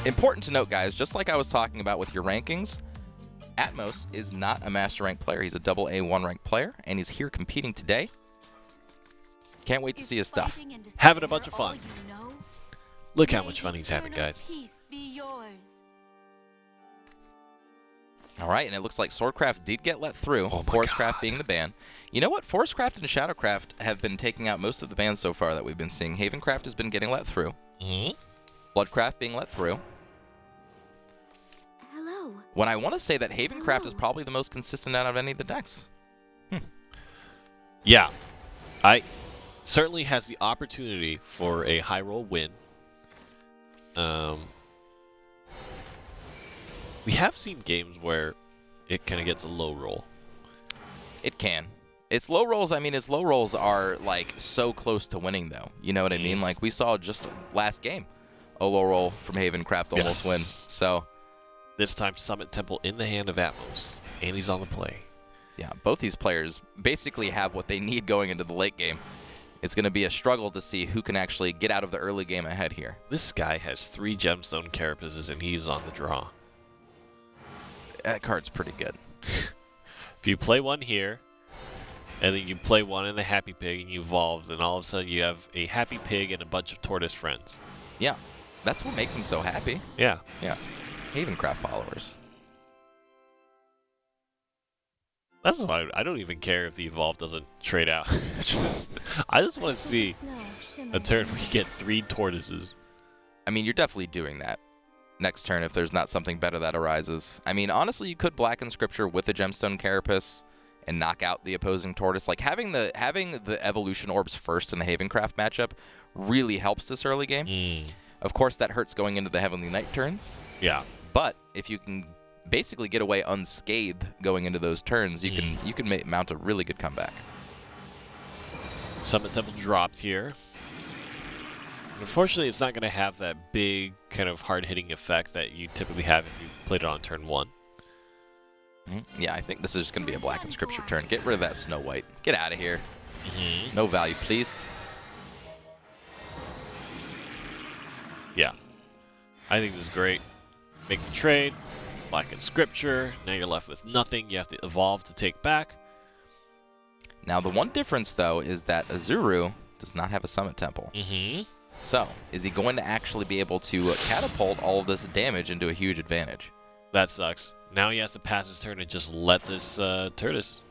Important to note, guys, just like I was talking about with your rankings, Atmos is not a master rank player. He's a double A1 ranked player, and he's here competing today. Can't wait to see his stuff. Having a bunch of fun. Look how much fun he's having, guys. All right, and it looks like Swordcraft did get let through, Forestcraft being the ban. You know what? Forestcraft and Shadowcraft have been taking out most of the bans so far that we've been seeing. Havencraft has been getting let through. Bloodcraft being let through. Hello. When I want to say that Havencraft is probably the most consistent out of any of the decks. Yeah. I certainly has the opportunity for a high roll win. We have seen games where it kind of gets a low roll. It can. Its low rolls, I mean, its low rolls are, like, so close to winning, though. You know what I mean? Like, we saw just last game a low roll from Havencraft almost win. So this time, Summit Temple in the hand of Atmos, and he's on the play. Yeah, both these players basically have what they need going into the late game. It's going to be a struggle to see who can actually get out of the early game ahead here. This guy has 3 gemstone carapaces, and he's on the draw. That card's pretty good. If you play one here, and then you play one in the Happy Pig, and you evolve, then all of a sudden you have a Happy Pig and a bunch of Tortoise friends. Yeah, that's what makes him so happy. Yeah. Yeah. Havencraft followers. That's why I don't even care if the evolve doesn't trade out. I just want to see a turn where you get 3 tortoises. I mean, you're definitely doing that next turn if there's not something better that arises. I mean, honestly, you could Blacken Scripture with the Gemstone Carapace and knock out the opposing tortoise. Like, having the evolution orbs first in the Havencraft matchup really helps this early game. Of course, that hurts going into the Heavenly Knight turns. Yeah. But if you can basically get away unscathed going into those turns, you can mount a really good comeback. Summit Temple dropped here. Unfortunately, it's not going to have that big kind of hard-hitting effect that you typically have if you played it on turn 1. Yeah, I think this is just going to be a Black Inscription turn. Get rid of that Snow White. Get out of here. No value, please. Yeah. I think this is great. Make the trade. Black Inscripture. Now you're left with nothing. You have to evolve to take back. Now, the one difference, though, is that Azuru does not have a Summit Temple. So, is he going to actually be able to catapult all of this damage into a huge advantage? That sucks. Now he has to pass his turn and just let this tortoise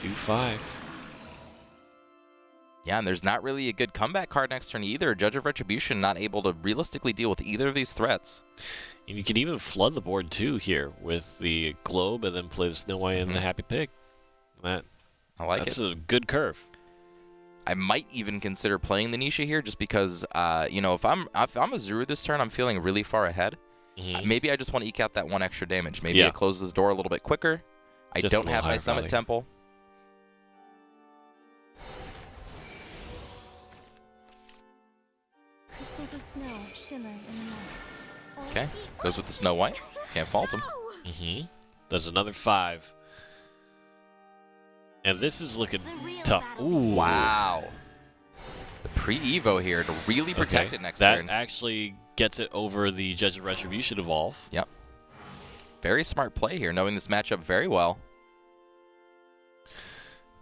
do 5. Yeah, and there's not really a good comeback card next turn either. Judge of Retribution not able to realistically deal with either of these threats. And you can even flood the board too here with the Globe and then play the Snow White and the Happy Pig. I like it. That's a good curve. I might even consider playing the Nisha here just because, you know, if I'm Azuru this turn, I'm feeling really far ahead. Maybe I just want to eke out that 1 extra damage. Maybe it closes the door a little bit quicker. I don't have my Summit Temple. Crystals of snow shimmer in the night. Okay, goes with the Snow White. Can't fault him. There's another 5. And this is looking tough. Ooh. Wow. The pre-Evo here to really protect it next turn. That actually gets it over the Judge of Retribution evolve. Yep. Very smart play here, knowing this matchup very well.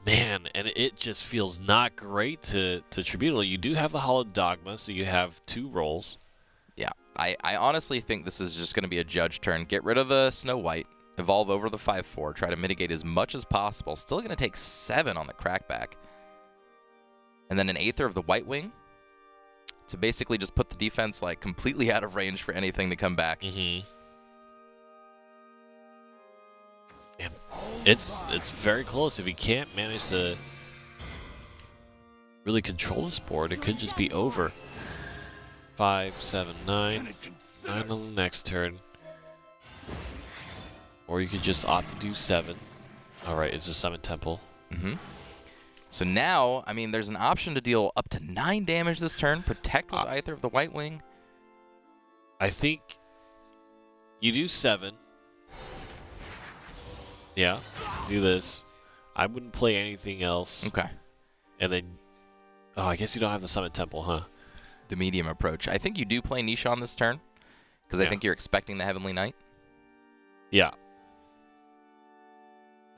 Man, and it just feels not great to Tribunal. You do have the Hallowed Dogma, so you have 2 rolls. Yeah, I honestly think this is just going to be a Judge turn. Get rid of the Snow White. Evolve over the 5/4, try to mitigate as much as possible. Still going to take 7 on the crackback. And then an Aether of the White Wing to basically just put the defense like completely out of range for anything to come back. And it's very close. If he can't manage to really control this board, it could just be over. 5, 7, 9. 9 on the next turn. Or you could just opt to do 7. Alright, it's a Summit Temple. So now, I mean, there's an option to deal up to 9 damage this turn. Protect with Aether of the White Wing. I think you do 7. Yeah, do this. I wouldn't play anything else. Okay. And then, oh, I guess you don't have the Summit Temple, huh? The medium approach. I think you do play Nisha on this turn. Because I think you're expecting the Heavenly Knight. Yeah.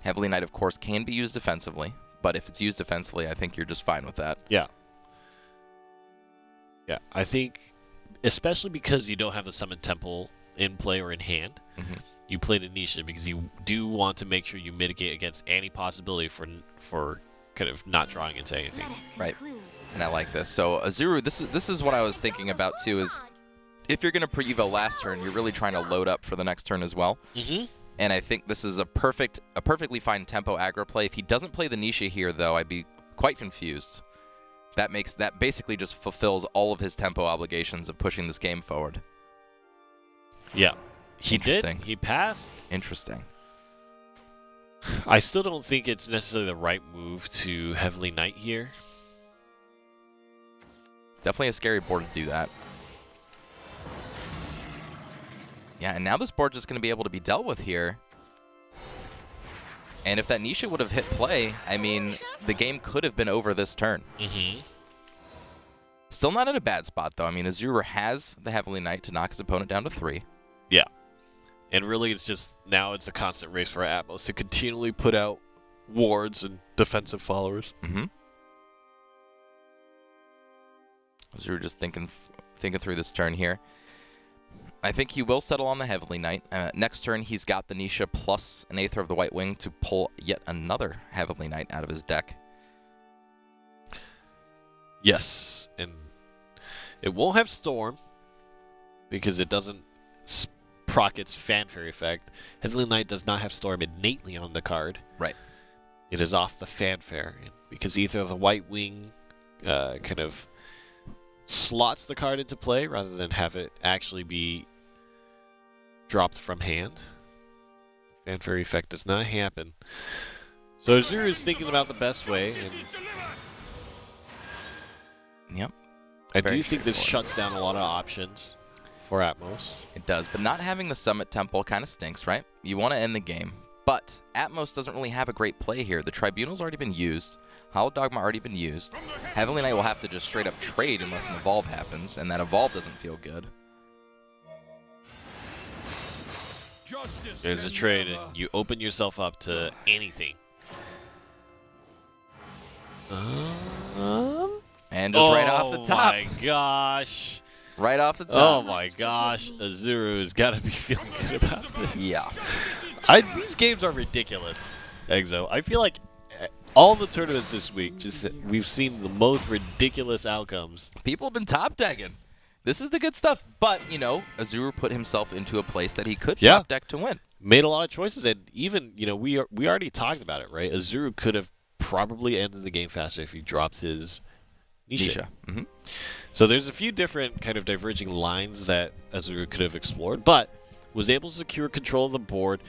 Heavenly Knight, of course, can be used defensively. But if it's used defensively, I think you're just fine with that. Yeah. Yeah, I think, especially because you don't have the Summon Temple in play or in hand, you play the Nisha because you do want to make sure you mitigate against any possibility for kind of not drawing into anything. Right. And I like this. So Azuru, this is what I was thinking about too, is if you're going to pre-evo last turn, you're really trying to load up for the next turn as well. And I think this is a perfectly fine tempo aggro play. If he doesn't play the Nisha here, though, I'd be quite confused. That basically just fulfills all of his tempo obligations of pushing this game forward. Yeah. He did. Interesting. He passed. Interesting. I still don't think it's necessarily the right move to Heavenly Knight here. Definitely a scary board to do that. Yeah, and now this board just going to be able to be dealt with here. And if that Nisha would have hit play, I mean, the game could have been over this turn. Still not in a bad spot, though. I mean, Azuru has the Heavenly Knight to knock his opponent down to 3. Yeah. And really, it's just, now it's a constant race for Atmos to continually put out wards and defensive followers. Azuru just thinking through this turn here. I think he will settle on the Heavenly Knight. Next turn, he's got the Nisha plus an Aether of the White Wing to pull yet another Heavenly Knight out of his deck. Yes, and it won't have Storm because it doesn't proc its Fanfare effect. Heavenly Knight does not have Storm innately on the card. Right. It is off the Fanfare, and because Aether of the White Wing kind of slots the card into play rather than have it actually be dropped from hand. The Fanfare effect does not happen. So Azuru is thinking about the best way, and Yep. I Very do think this straightforward. shuts down a lot of options for Atmos. It does, but not having the Summit Temple kind of stinks, right? You want to end the game. But Atmos doesn't really have a great play here. The Tribunal's already been used. Hollow Dogma already been used. Heavenly Knight will have to just straight up trade unless an Evolve happens, and that Evolve doesn't feel good. There's a trade, and you open yourself up to anything. And just right off the top. Oh my gosh. Right off the top. Oh my gosh. Azuru's got to be feeling good about this. Yeah. These games are ridiculous, Exo. I feel like all the tournaments this week, we've seen the most ridiculous outcomes. People have been top decking. This is the good stuff. But, you know, Azuru put himself into a place that he could top deck to win. Made a lot of choices, and even, you know, we already talked about it, right? Azuru could have probably ended the game faster if he dropped his Nisha. So there's a few different kind of diverging lines that Azuru could have explored, but was able to secure control of the board,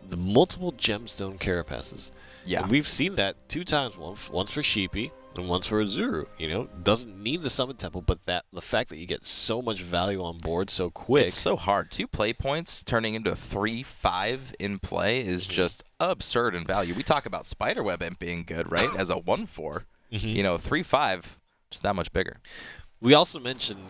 the multiple gemstone carapaces. Yeah. And we've seen that 2 times, once for Sheepy and once for Azuru. You know, doesn't need the Summon Temple, but the fact that you get so much value on board so quick. It's so hard. 2 play points turning into a 3-5 in play is just absurd in value. We talk about Spiderweb Imp being good, right? As a 1-4. You know, 3-5, just that much bigger. We also mentioned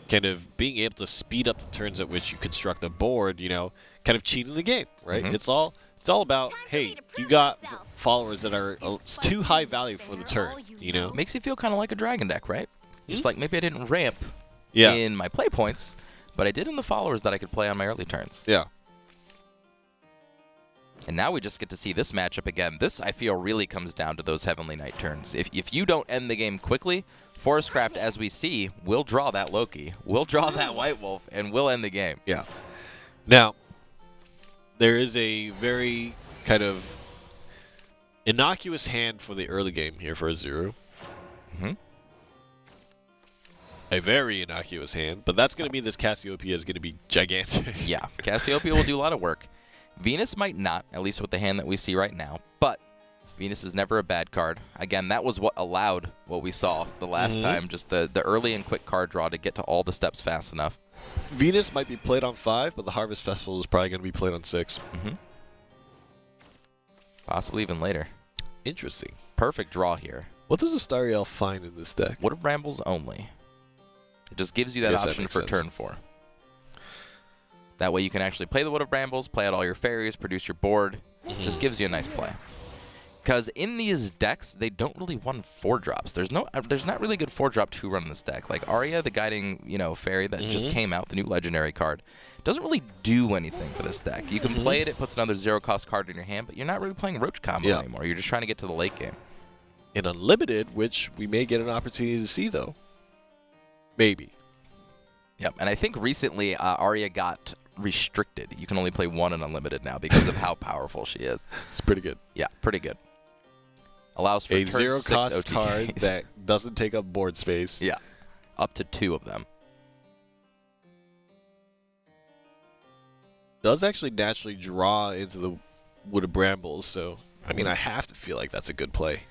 kind of being able to speed up the turns at which you construct a board, you know, kind of cheating the game, right? It's all about, hey, you got followers that are too high value for the turn, you know? Makes you feel kind of like a dragon deck, right? Just like maybe I didn't ramp Yeah. in my play points, but I did in the followers that I could play on my early turns. Yeah. And now we just get to see this matchup again. This, I feel, really comes down to those Heavenly Knight turns. If you don't end the game quickly, Forestcraft, as we see, will draw that Loki, will draw that White Wolf, and will end the game. Yeah. Now, there is a very kind of innocuous hand for the early game here for Azuru. A very innocuous hand, but that's going to be this Cassiopeia is going to be gigantic. Yeah, Cassiopeia will do a lot of work. Venus might not, at least with the hand that we see right now, but Venus is never a bad card. Again, that was what allowed what we saw the last time, just the early and quick card draw to get to all the steps fast enough. Venus might be played on 5, but the Harvest Festival is probably going to be played on 6. Possibly even later. Interesting. Perfect draw here. What does Astariel find in this deck? Wood of Brambles only. It just gives you that Guess that option makes for sense. turn 4. That way you can actually play the Wood of Brambles, play out all your fairies, produce your board. This gives you a nice play. Because in these decks, they don't really run 4-drops. There's not really good 4-drop to run in this deck. Like Arya, the guiding, fairy that just came out, the new legendary card, doesn't really do anything for this deck. You can play it, it puts another 0-cost card in your hand, but you're not really playing Roach combo anymore. You're just trying to get to the late game. In Unlimited, which we may get an opportunity to see, though. Maybe. Yep, and I think recently Arya got restricted. You can only play 1 in Unlimited now because of how powerful she is. It's pretty good. Yeah, pretty good. Allows for a turn 0-cost 6 OTKs. card that doesn't take up board space. Yeah, up to 2 of them. Does actually naturally draw into the Wood of Brambles, so I mean I have to feel like that's a good play.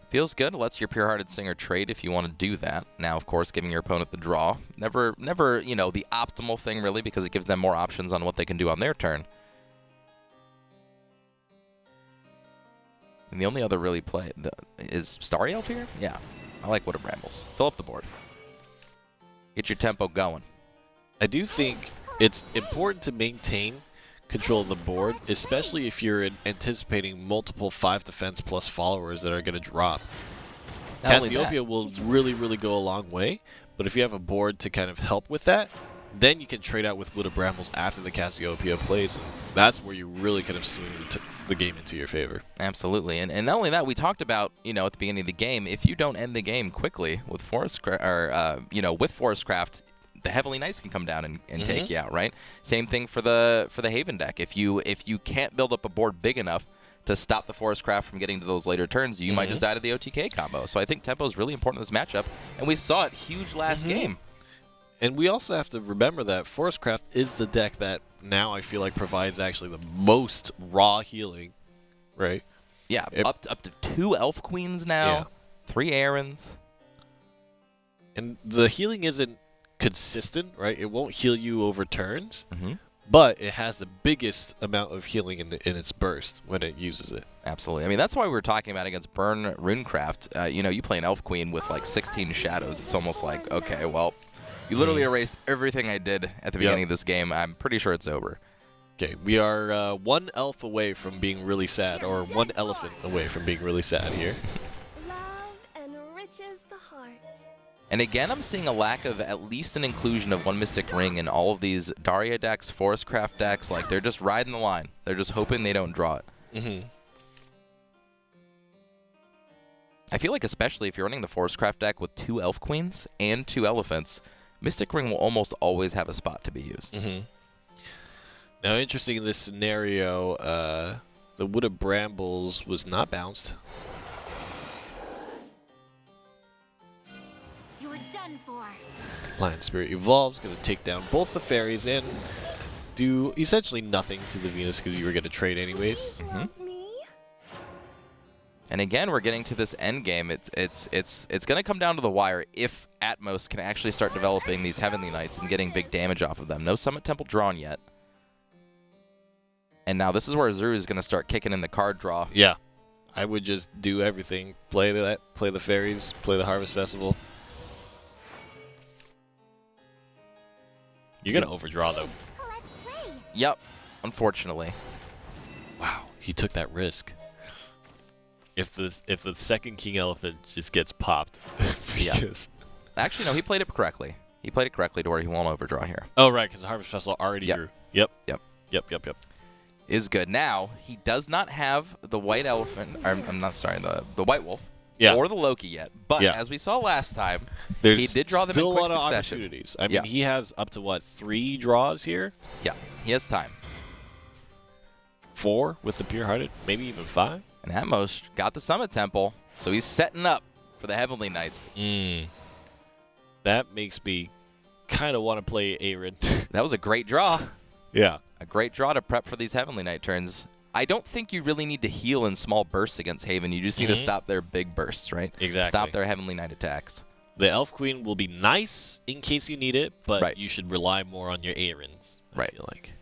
Feels good. Lets your Pure-Hearted Singer trade if you want to do that. Now, of course, giving your opponent the draw. Never, the optimal thing, really, because it gives them more options on what they can do on their turn. And the only other really play is Starry Elf here? Yeah. I like Wood of Brambles. Fill up the board. Get your tempo going. I do think it's important to maintain control of the board, especially if you're anticipating multiple 5 defense plus followers that are going to drop. Cassiopeia will really, really go a long way, but if you have a board to kind of help with that, then you can trade out with Wood of Brambles after the Cassiopeia plays. And that's where you really kind of swing the game into your favor. Absolutely, and not only that, we talked about at the beginning of the game, if you don't end the game quickly with with Forestcraft, the Heavenly Knights can come down and take you out, right? Same thing for the Haven deck. If you can't build up a board big enough to stop the Forestcraft from getting to those later turns, you might just die to the OTK combo. So I think tempo is really important in this matchup, and we saw it huge last game. And we also have to remember that Forestcraft is the deck that now I feel like provides actually the most raw healing, right? Yeah, up to 2 Elf Queens now, 3 Errands. And the healing isn't consistent, right? It won't heal you over turns, but it has the biggest amount of healing in its burst when it uses it. Absolutely. I mean, that's why we were talking about against Burn Runecraft. You play an Elf Queen with like 16 shadows. It's almost like, okay, well, you literally erased everything I did at the beginning of this game. I'm pretty sure it's over. Okay, we are 1 elf away from being really sad, or 1 elephant away from being really sad here. Love enriches the heart. And again, I'm seeing a lack of at least an inclusion of 1 Mystic Ring in all of these Daria decks, Forestcraft decks. Like, they're just riding the line. They're just hoping they don't draw it. I feel like especially if you're running the Forestcraft deck with 2 Elf Queens and 2 Elephants, Mystic Ring will almost always have a spot to be used. Now, interesting in this scenario, the Wood of Brambles was not bounced. You're done for. Lion Spirit Evolves, going to take down both the fairies and do essentially nothing to the Venus because you were going to trade anyways. Love me? And again, we're getting to this end game. It's going to come down to the wire if Atmos can actually start developing these Heavenly Knights and getting big damage off of them. No Summit Temple drawn yet. And now this is where Azuru is going to start kicking in the card draw. Yeah. I would just do everything. Play that, play the fairies, play the Harvest Festival. You're going to overdraw, though. Let's play. Yep, unfortunately. Wow, he took that risk. If the second King Elephant just gets popped. Actually, no, he played it correctly. He played it correctly to where he won't overdraw here. Oh, right, because the Harvest Festival already drew. Yep. Is good. Now, he does not have the White Elephant, I'm not sorry, the White Wolf, or the Loki yet. But as we saw last time, he did draw them in quick succession. Still a lot of opportunities. I mean, he has up to, what, 3 draws here? Yeah, he has time. 4 with the Pure-Hearted, maybe even 5. And Atmos got the Summit Temple, so he's setting up for the Heavenly Knights. That makes me kind of want to play Aaron. That was a great draw. Yeah. A great draw to prep for these Heavenly Knight turns. I don't think you really need to heal in small bursts against Haven. You just need to stop their big bursts, right? Exactly. Stop their Heavenly Knight attacks. The Elf Queen will be nice in case you need it, but you should rely more on your Aarons, I feel like.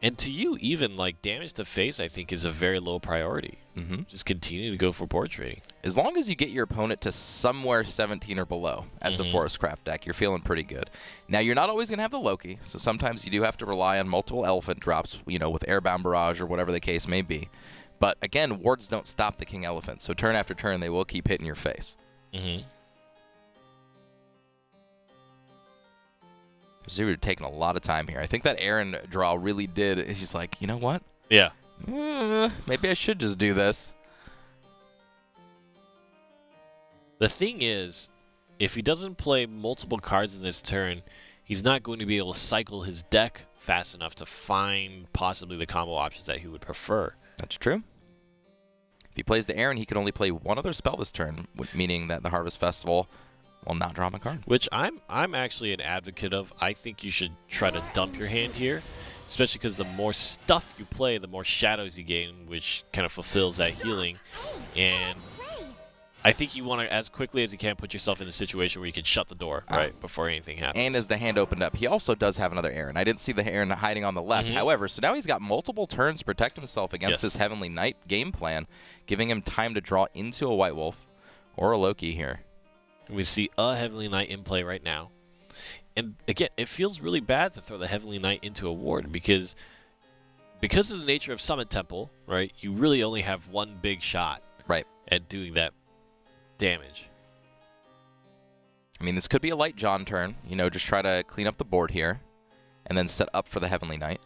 And to you, even, like, damage to face, I think, is a very low priority. Just continue to go for board trading. As long as you get your opponent to somewhere 17 or below as the Forest Craft deck, you're feeling pretty good. Now, you're not always going to have the Loki, so sometimes you do have to rely on multiple Elephant drops, you know, with Airbound Barrage or whatever the case may be. But, again, wards don't stop the King Elephant, so turn after turn, they will keep hitting your face. Azuru taking a lot of time here. I think that Aaron draw really did. He's like, you know what? Yeah. Maybe I should just do this. The thing is, if he doesn't play multiple cards in this turn, he's not going to be able to cycle his deck fast enough to find possibly the combo options that he would prefer. That's true. If he plays the Aaron, he can only play one other spell this turn, meaning that the Harvest Festival will not draw him a card. Which I'm actually an advocate of. I think you should try to dump your hand here, especially because the more stuff you play, the more shadows you gain, which kind of fulfills that healing. And I think you want to, as quickly as you can, put yourself in a situation where you can shut the door, right, before anything happens. And as the hand opened up, he also does have another Aaron. I didn't see the Aaron hiding on the left. However, so now he's got multiple turns to protect himself against this Heavenly Knight game plan, giving him time to draw into a White Wolf or a Loki here. We see a Heavenly Knight in play right now. And again, it feels really bad to throw the Heavenly Knight into a ward because of the nature of Summit Temple, right, you really only have one big shot at doing that damage. I mean, this could be a Light John turn. You know, just try to clean up the board here and then set up for the Heavenly Knight.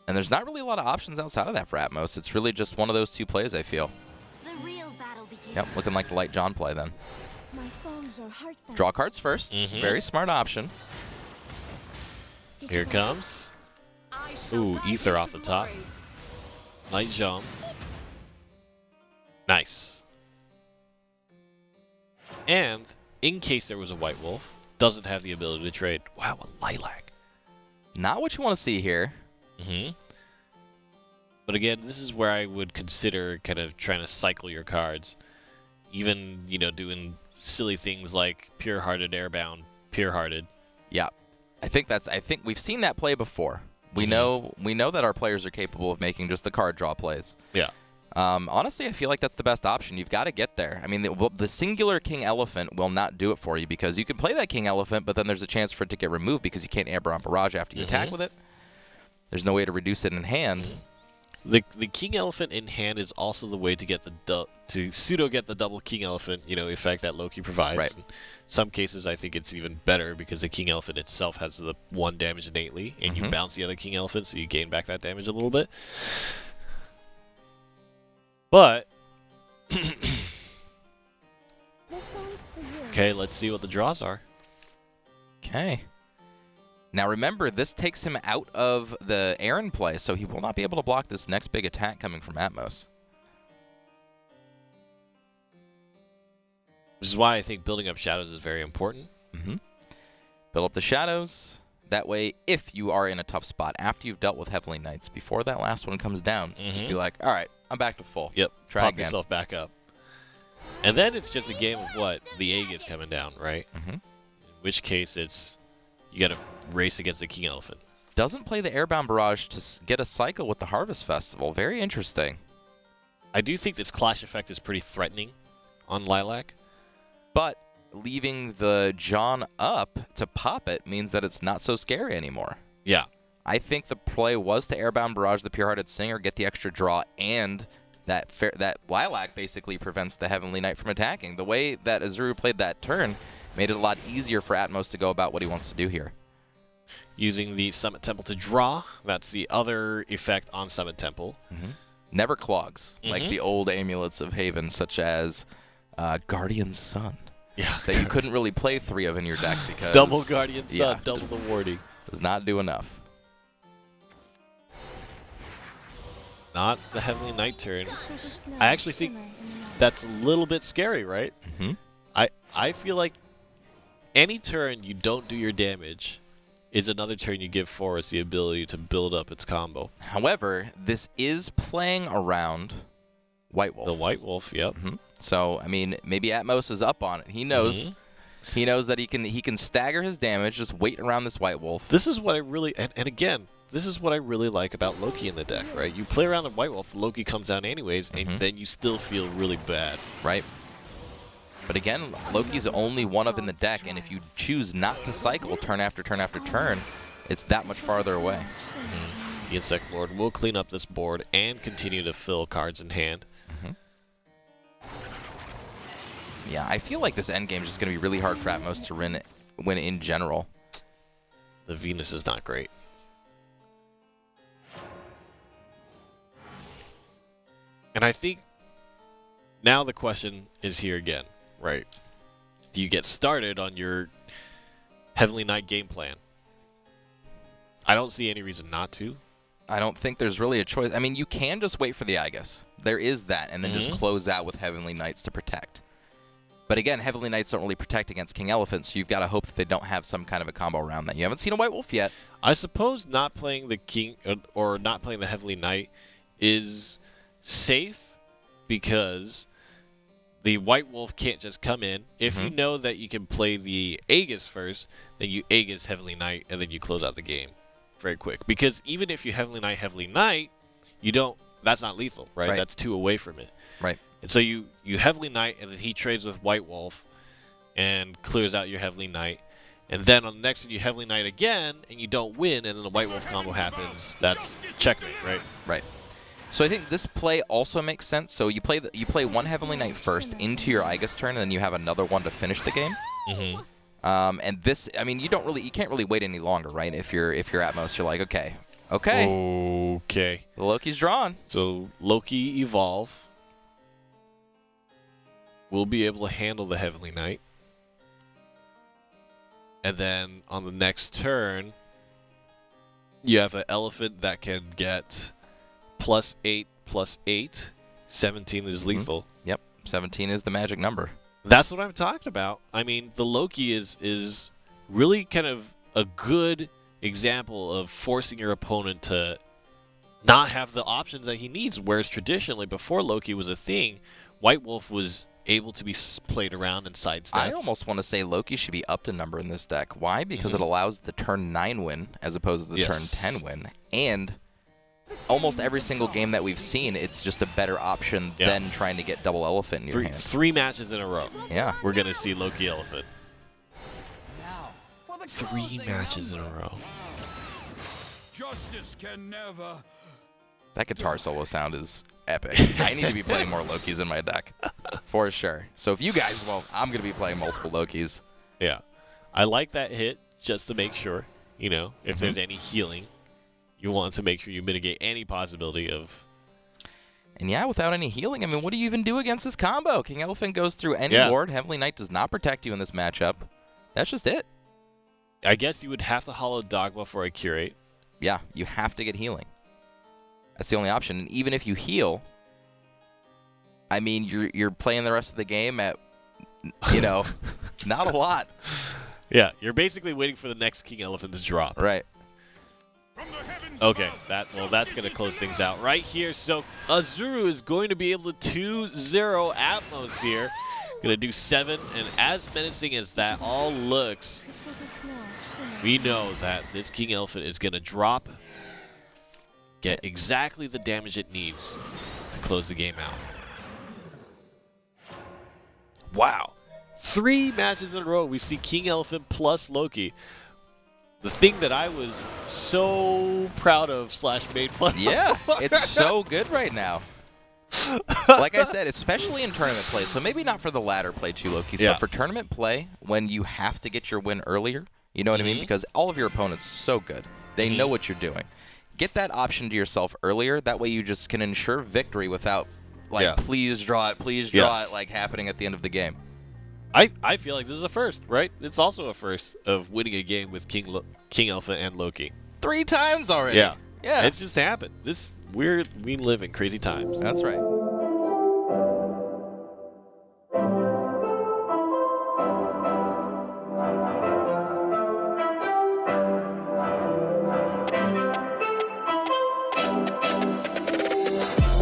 And there's not really a lot of options outside of that for Atmos. It's really just one of those two plays, I feel. The real battle begins. Yep, looking like the Light John play then. My songs are heartfelt. Draw cards first. Very smart option. Here it comes. Ooh, Ether off the top. Night jump. Nice. And, in case there was a White Wolf, doesn't have the ability to trade. Wow, a Lilac. Not what you want to see here. But again, this is where I would consider kind of trying to cycle your cards. Even, you know, doing silly things like Pure-Hearted Airbound, Pure-Hearted. Yeah. I think we've seen that play before. We know that our players are capable of making just the card draw plays. Yeah. Honestly, I feel like that's the best option. You've got to get there. I mean, the singular King Elephant will not do it for you because you can play that King Elephant, but then there's a chance for it to get removed because you can't Airbound Barrage after you attack with it. There's no way to reduce it in hand. The King Elephant in hand is also the way to get to pseudo get the double King Elephant, you know, effect that Loki provides. Right. In some cases, I think it's even better because the King Elephant itself has the 1 damage innately, and you bounce the other King Elephant, so you gain back that damage a little bit. But okay, let's see what the draws are. Okay. Now remember, this takes him out of the Aaron play, so he will not be able to block this next big attack coming from Atmos. Which is why I think building up shadows is very important. Build up the shadows. That way, if you are in a tough spot, after you've dealt with Heavenly Knights, before that last one comes down, just be like, all right, I'm back to full. Yep, Try pop again. yourself back up. And then it's just a game of what? The egg is coming down, right? In which case, it's you got to race against the King Elephant. Doesn't play the Airbound Barrage to get a cycle with the Harvest Festival. Very interesting. I do think this clash effect is pretty threatening on Lilac. But leaving the John up to pop it means that it's not so scary anymore. Yeah. I think the play was to Airbound Barrage the Pure-Hearted Singer, get the extra draw, and that Lilac basically prevents the Heavenly Knight from attacking. The way that Azuru played that turn made it a lot easier for Atmos to go about what he wants to do here. Using the Summit Temple to draw. That's the other effect on Summit Temple. Never clogs, like the old amulets of Haven, such as Guardian Sun. Yeah. That you couldn't really play 3 of in your deck because... Double Guardian Sun, double the warding. Does not do enough. Not the Heavenly Knight turn. I actually think that's a little bit scary, right? I feel like any turn you don't do your damage is another turn you give Forest the ability to build up its combo. However, this is playing around White Wolf. The White Wolf, yep. So, I mean, maybe Atmos is up on it. He knows. He knows that he can stagger his damage, just wait around this White Wolf. This is what I really... And again, this is what I really like about Loki in the deck, right? You play around the White Wolf, Loki comes down anyways, and then you still feel really bad. Right. But again, Loki's only one up in the deck, and if you choose not to cycle turn after turn after turn, it's that much farther away. The Insect Lord will clean up this board and continue to fill cards in hand. Yeah, I feel like this endgame is just going to be really hard for Atmos to win in general. The Venus is not great. And I think now the question is here again, right? Do you get started on your Heavenly Knight game plan? I don't see any reason not to. I don't think there's really a choice. I mean, you can just wait for the Aegis. There is that, and then just close out with Heavenly Knights to protect. But again, Heavenly Knights don't really protect against King Elephant, so you've got to hope that they don't have some kind of a combo around that. You haven't seen a White Wolf yet. I suppose not playing the King or not playing the Heavenly Knight is safe because the White Wolf can't just come in. If you know that you can play the Aegis first, then you Aegis Heavenly Knight, and then you close out the game very quick. Because even if you Heavenly Knight, you don't. That's not lethal, right? That's 2 away from it. Right. And so you Heavenly Knight, and then he trades with White Wolf and clears out your Heavenly Knight. And then on the next one, you Heavenly Knight again, and you don't win, and then the White Wolf combo happens. That's checkmate, right? Right. So I think this play also makes sense. So you play one Heavenly Knight first into your Aegis turn, and then you have another one to finish the game. And this, I mean, you can't really wait any longer, right? If you're Atmos, you're like, okay. The Loki's drawn. So Loki evolve. Will be able to handle the Heavenly Knight. And then on the next turn, you have an elephant that can get +8/+8. 17 is lethal. Yep, 17 is the magic number. That's what I'm talking about. I mean, the Loki is really kind of a good example of forcing your opponent to not have the options that he needs. Whereas traditionally, before Loki was a thing, White Wolf was able to be played around and sidestepped. I almost want to say Loki should be up to number in this deck. Why? Because it allows the turn 9 win as opposed to the turn 10 win. And almost every single game that we've seen, it's just a better option than trying to get double elephant in your hand. 3 matches in a row. Yeah. We're going to see Loki Elephant. 3 matches in a row. Justice can never. That guitar solo sound is epic. I need to be playing more Lokis in my deck. For sure. So if you guys won't, I'm going to be playing multiple Lokis. Yeah. I like that hit just to make sure, you know, if there's any healing, you want to make sure you mitigate any possibility of... And yeah, without any healing, I mean, what do you even do against this combo? King Elephant goes through any ward. Heavenly Knight does not protect you in this matchup. That's just it. I guess you would have to hollow Dogma for a curate. Yeah, you have to get healing. That's the only option. And even if you heal, I mean, you're playing the rest of the game at, you know, not a lot. Yeah, you're basically waiting for the next King Elephant to drop. Right. Okay, that's going to close things out right here. So Azuru is going to be able to 2-0 Atmos here. Going to do 7, and as menacing as that all looks, we know that this King Elephant is going to drop, get exactly the damage it needs to close the game out. Wow. 3 matches in a row, we see King Elephant plus Loki. The thing that I was so proud of / made fun of. Yeah, it's so good right now. Like I said, especially in tournament play. So maybe not for the ladder play 2 Lokis, but for tournament play, when you have to get your win earlier, you know what I mean? Because all of your opponents are so good. They know what you're doing. Get that option to yourself earlier. That way you just can ensure victory without, like, please draw it, like, happening at the end of the game. I feel like this is a first, right? It's also a first of winning a game with King Elephant and Loki. 3 times already. Yeah. It's just happened. We live in crazy times. That's right.